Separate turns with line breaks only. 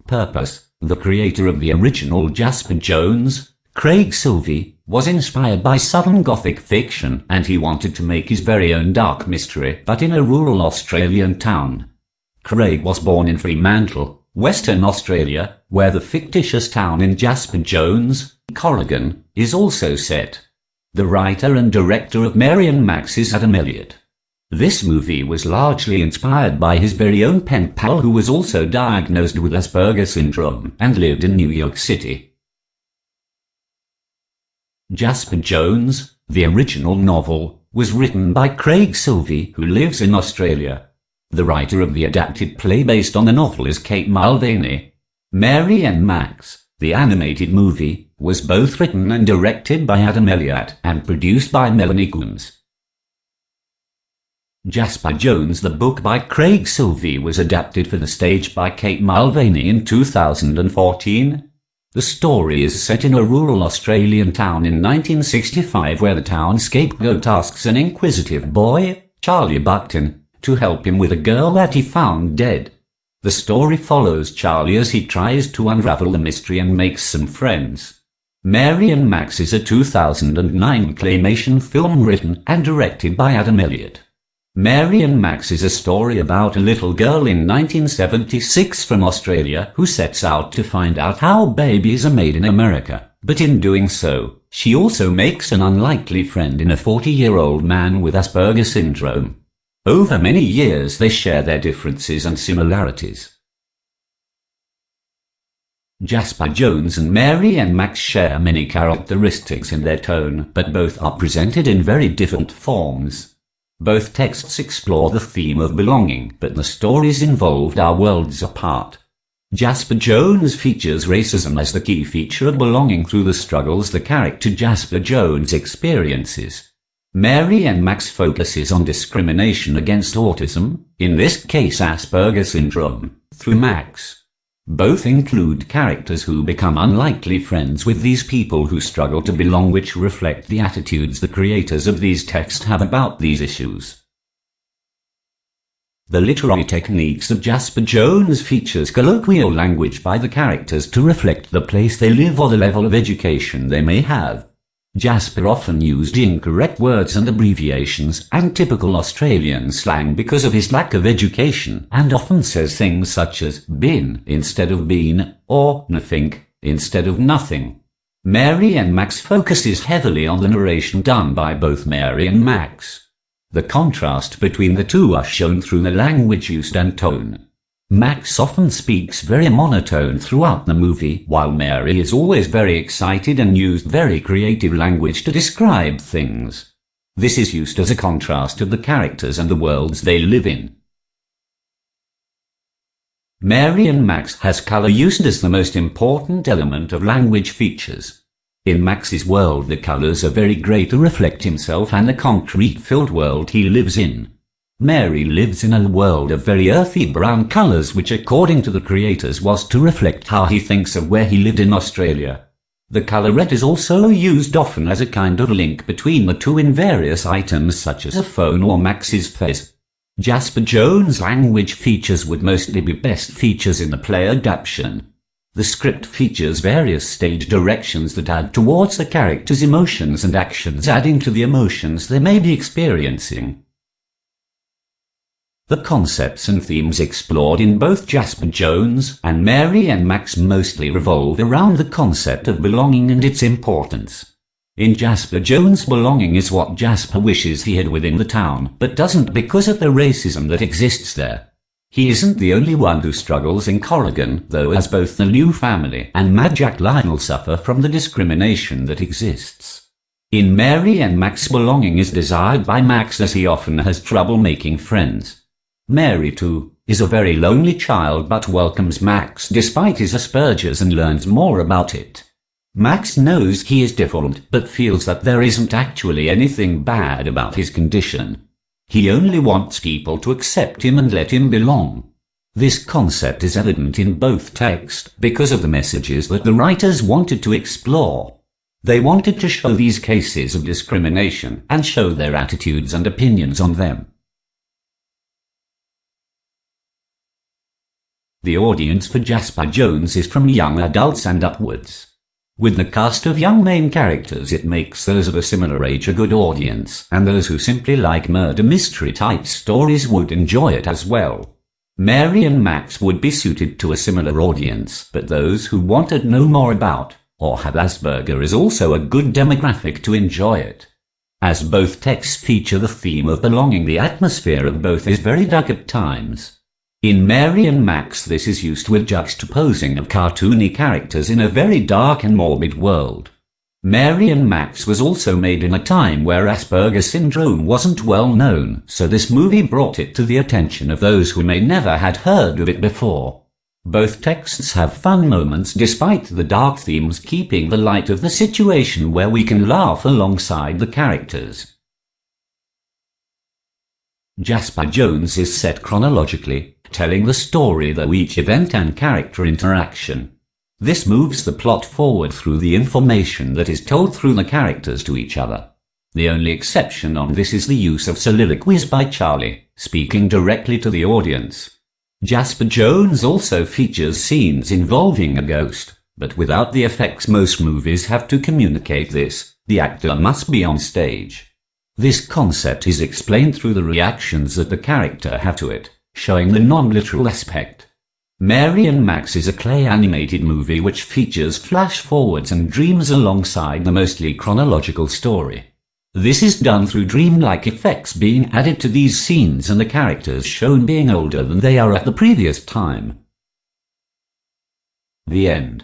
Purpose: the creator of the original Jasper Jones, Craig Silvey, was inspired by Southern Gothic fiction, and he wanted to make his very own dark mystery, but in a rural Australian town. Craig was born in Fremantle, Western Australia, where the fictitious town in Jasper Jones, Corrigan, is also set. The writer and director of Mary and Max is Adam Elliott. This movie was largely inspired by his very own pen pal, who was also diagnosed with Asperger's syndrome and lived in New York City. Jasper Jones, the original novel, was written by Craig Silvey, who lives in Australia. The writer of the adapted play based on the novel is Kate Mulvaney. Mary and Max, the animated movie, was both written and directed by Adam Elliott and produced by Melanie Coombs. Jasper Jones, the book by Craig Silvey, was adapted for the stage by Kate Mulvaney in 2014. The story is set in a rural Australian town in 1965, where the town scapegoat asks an inquisitive boy, Charlie Buckton, to help him with a girl that he found dead. The story follows Charlie as he tries to unravel the mystery and makes some friends. Mary and Max is a 2009 claymation film written and directed by Adam Elliott. Mary and Max is a story about a little girl in 1976 from Australia who sets out to find out how babies are made in America, but in doing so, she also makes an unlikely friend in a 40-year-old man with Asperger's syndrome. Over many years they share their differences and similarities. Jasper Jones and Mary and Max share many characteristics in their tone, but both are presented in very different forms. Both texts explore the theme of belonging, but the stories involved are worlds apart. Jasper Jones features racism as the key feature of belonging through the struggles the character Jasper Jones experiences. Mary and Max focuses on discrimination against autism, in this case Asperger's syndrome, through Max. Both include characters who become unlikely friends with these people who struggle to belong, which reflect the attitudes the creators of these texts have about these issues. The literary techniques of Jasper Jones features colloquial language by the characters to reflect the place they live or the level of education they may have. Jasper often used incorrect words and abbreviations and typical Australian slang because of his lack of education, and often says things such as "been" instead of "been," or "nothing" instead of "nothing." Mary and Max focuses heavily on the narration done by both Mary and Max. The contrast between the two are shown through the language used and tone. Max often speaks very monotone throughout the movie, while Mary is always very excited and used very creative language to describe things. This is used as a contrast of the characters and the worlds they live in. Mary and Max has color used as the most important element of language features. In Max's world, the colors are very grey to reflect himself and the concrete-filled world he lives in. Mary lives in a world of very earthy brown colors, which according to the creators was to reflect how he thinks of where he lived in Australia. The color red is also used often as a kind of link between the two in various items such as a phone or Max's face. Jasper Jones' language features would mostly be best features in the play adaptation. The script features various stage directions that add towards the characters' emotions and actions, adding to the emotions they may be experiencing. The concepts and themes explored in both Jasper Jones and Mary and Max mostly revolve around the concept of belonging and its importance. In Jasper Jones, belonging is what Jasper wishes he had within the town, but doesn't because of the racism that exists there. He isn't the only one who struggles in Corrigan, though, as both the new family and Mad Jack Lionel suffer from the discrimination that exists. In Mary and Max, belonging is desired by Max as he often has trouble making friends. Mary, too, is a very lonely child but welcomes Max despite his Asperger's and learns more about it. Max knows he is different but feels that there isn't actually anything bad about his condition. He only wants people to accept him and let him belong. This concept is evident in both texts because of the messages that the writers wanted to explore. They wanted to show these cases of discrimination and show their attitudes and opinions on them. The audience for Jasper Jones is from young adults and upwards. With the cast of young main characters, it makes those of a similar age a good audience, and those who simply like murder mystery type stories would enjoy it as well. Mary and Max would be suited to a similar audience, but those who want to know more about, or have Asperger, is also a good demographic to enjoy it. As both texts feature the theme of belonging, the atmosphere of both is very dark at times. In Mary and Max, this is used with juxtaposing of cartoony characters in a very dark and morbid world. Mary and Max was also made in a time where Asperger syndrome wasn't well known, so this movie brought it to the attention of those who may never had heard of it before. Both texts have fun moments despite the dark themes, keeping the light of the situation where we can laugh alongside the characters. Jasper Jones is set chronologically, telling the story through each event and character interaction. This moves the plot forward through the information that is told through the characters to each other. The only exception on this is the use of soliloquies by Charlie, speaking directly to the audience. Jasper Jones also features scenes involving a ghost, but without the effects most movies have to communicate this. The actor must be on stage. This concept is explained through the reactions that the character have to it, showing the non-literal aspect. Mary and Max is a clay animated movie which features flash-forwards and dreams alongside the mostly chronological story. This is done through dreamlike effects being added to these scenes and the characters shown being older than they are at the previous time. The end.